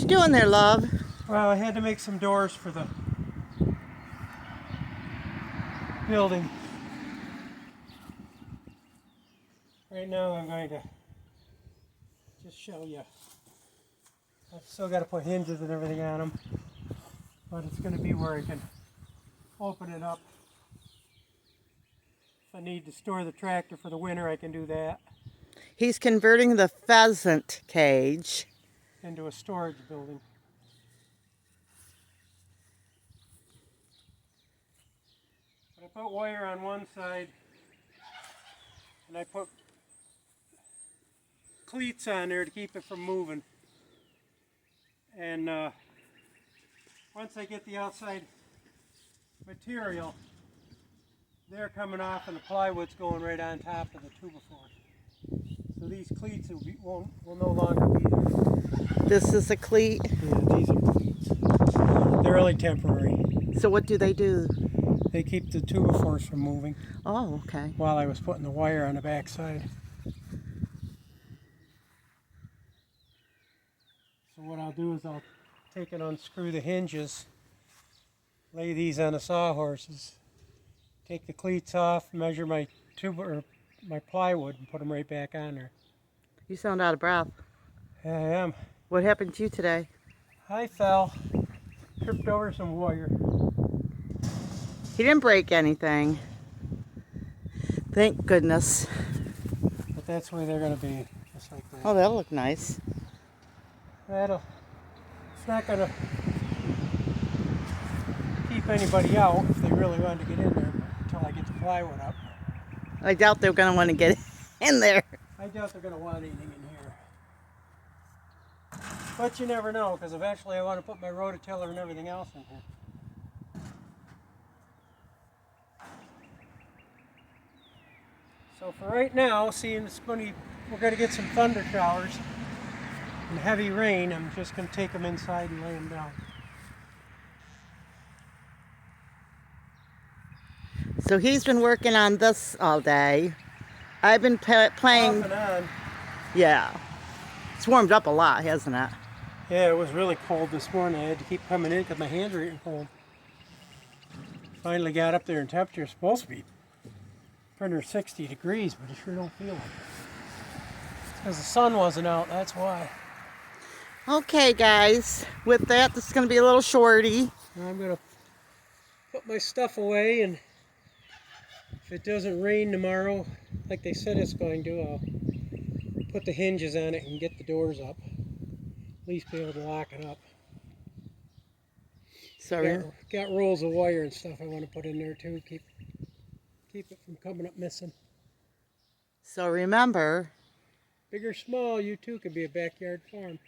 What you doing there, love? Well, I had to make some doors for the building. Right now I'm going to just show you. I've still got to put hinges and everything on them, but it's going to be where I can open it up. If I need to store the tractor for the winter, I can do that. He's converting the pheasant cage Into a storage building. But I put wire on one side and I put cleats on there to keep it from moving. And once I get the outside material, they're coming off and the plywood's going right on top of the 2x4. So these cleats will no longer be there. This is a cleat? Yeah, these are cleats. They're only temporary. So what do? They keep the 2x4s from moving. Oh, okay. While I was putting the wire on the back side. So what I'll do is I'll take and unscrew the hinges, lay these on the sawhorses, take the cleats off, measure my plywood and put them right back on there. You sound out of breath. Yeah, I am. What happened to you today? I fell, tripped over some wire. He didn't break anything. Thank goodness. But that's the way they're going to be, just like that. Oh, that'll look nice. It's not going to keep anybody out if they really want to get in there until I get the plywood up. I doubt they're going to want to get in there. I doubt they're going to want anything in here. But you never know, because eventually I want to put my rototiller and everything else in here. So for right now, seeing we're going to get some thunder showers and heavy rain, I'm just going to take them inside and lay them down. So he's been working on this all day. I've been playing. Off and on. Yeah. It's warmed up a lot, hasn't it? Yeah, it was really cold this morning. I had to keep coming in because my hands were getting cold. Finally got up there and temperature is supposed to be under 60 degrees, but you sure don't feel it. It's because the sun wasn't out, that's why. Okay, guys. With that, this is going to be a little shorty. I'm going to put my stuff away, and if it doesn't rain tomorrow, like they said it's going to, I'll put the hinges on it and get the doors up. At least be able to lock it up. Sorry. Got rolls of wire and stuff I want to put in there too. Keep it from coming up missing. So remember, Big or small, you too could be a backyard farm.